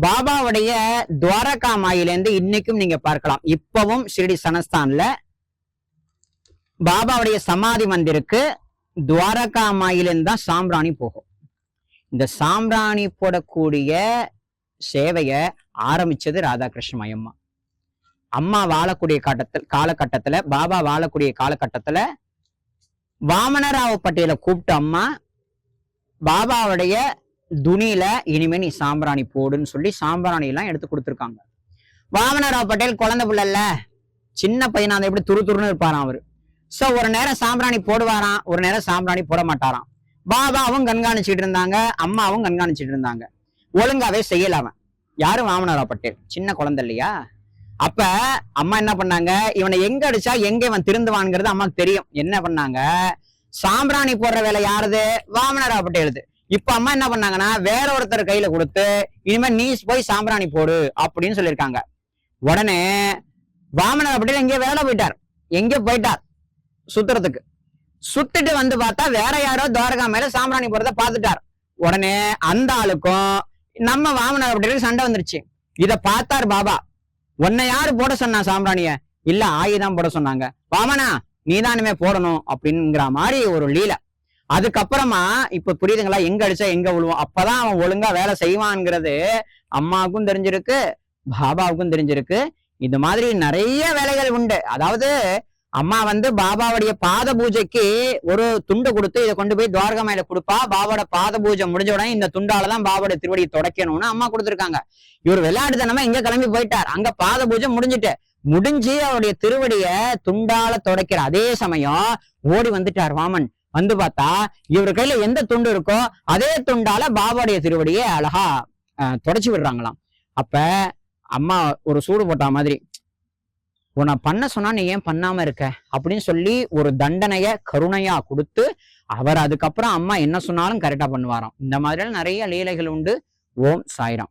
பாபாவுடைய துவாரகா மாயிலேருந்து இன்னைக்கும் நீங்க பார்க்கலாம். இப்பவும் ஷிரடி சனஸ்தான்ல பாபாவுடைய சமாதி மந்திருக்கு துவாரகா மாயிலேருந்து தான் சாம்பிராணி போகும். இந்த சாம்பிராணி போடக்கூடிய சேவைய ஆரம்பிச்சது ராதாகிருஷ்ண அம்மா. அம்மா வாழக்கூடிய காலகட்டத்துல பாபா வாழக்கூடிய காலகட்டத்துல வாமனராவ பட்டேலை கூப்பிட்டு அம்மா பாபாவுடைய துணியில இனிமே நீ சாம்பிராணி போடுன்னு சொல்லி சாம்பிராணி எல்லாம் எடுத்து கொடுத்துருக்காங்க. வாமனராவ் பட்டேல் குழந்தை பிள்ளைல சின்ன பையனா அந்த எப்படி துருன்னு இருப்பாராம் அவரு. சோ ஒரு நேரம் சாம்பிராணி போடுவாராம், ஒரு நேரம் சாம்பிராணி போட மாட்டாராம். பாபாவும் கண்காணிச்சுட்டு இருந்தாங்க, அம்மாவும் கண்காணிச்சுட்டு இருந்தாங்க. ஒழுங்காவே செய்யல அவன். யாரும் வாமனராவ் பட்டேல் சின்ன குழந்தை இல்லையா? அப்ப அம்மா என்ன பண்ணாங்க, இவனை எங்க அடிச்சா எங்க இவன் திருந்துவான்ங்கிறது அம்மாக்கு தெரியும். என்ன பண்ணாங்க, சாம்பிராணி போடுற வேலை யாருது? வாமனராவ் பட்டேலுது. இப்ப அம்மா என்ன பண்ணாங்கன்னா வேற ஒருத்தர் கையில கொடுத்து இனிமே நீ போய் சாம்பிராணி போடு அப்படின்னு சொல்லியிருக்காங்க. உடனே வாமனராவ் பட்டேல் எங்கேயோ வேலை போயிட்டார், எங்கேயோ போயிட்டார் சுத்துறதுக்கு. சுத்திட்டு வந்து பார்த்தா வேற யாரோ துவாரகா மேல சாம்பிராணி போடுறத பாத்துட்டார். உடனே அந்த ஆளுக்கும் நம்ம வாமனராவ் பட்டேலுக்கு சண்டை வந்துருச்சு. இத பார்த்தார் பாபா. உன்னை யாரு போட சொன்னா சாம்பிராணிய? இல்ல ஆயுதான் போட சொன்னாங்க. வாமனா நீதானுமே போடணும் அப்படிங்கிற மாதிரி ஒரு லீலை. அதுக்கப்புறமா இப்ப புரியுதுங்களா, எங்க அடிச்சா எங்க விழுவோம். அப்பதான் அவன் ஒழுங்கா வேலை செய்வான்ங்கிறது அம்மாவுக்கும் தெரிஞ்சிருக்கு, பாபாவுக்கும் தெரிஞ்சிருக்கு. இந்த மாதிரி நிறைய வேலைகள் உண்டு. அதாவது அம்மா பாபாவுடைய பாத பூஜைக்கு ஒரு துண்டு கொடுத்து இதை கொண்டு போய் துவாரகா மேல கொடுப்பா. பாபாவோட பாத பூஜை முடிஞ்ச உடனே இந்த துண்டாலதான் பாபாவோட திருவடியை தொடக்கணும்னு அம்மா கொடுத்துருக்காங்க. இவர் விளையாடுதனமா எங்க கிளம்பி போயிட்டார். அங்க பாத பூஜை முடிஞ்சு அவருடைய திருவடிய துண்டால தொடக்கிற அதே சமயம் ஓடி வந்துட்டார் வாமன். வந்து பார்த்தா இவர் கையில எந்த துண்டு இருக்கோ அதே துண்டால பாபாவுடைய திருவடியை அழகா தொடச்சு விடுறாங்களாம். அப்ப அம்மா ஒரு சூடு போட்டா மாதிரி, உன்னை பண்ண சொன்னா நீ ஏன் பண்ணாம இருக்க அப்படின்னு சொல்லி ஒரு தண்டனைய கருணையா கொடுத்து அவர் அதுக்கப்புறம் அம்மா என்ன சொன்னாலும் கரெக்டா பண்ணுவாராம். இந்த மாதிரியான நிறைய லீலைகள் உண்டு. ஓம் சாய்ராம்.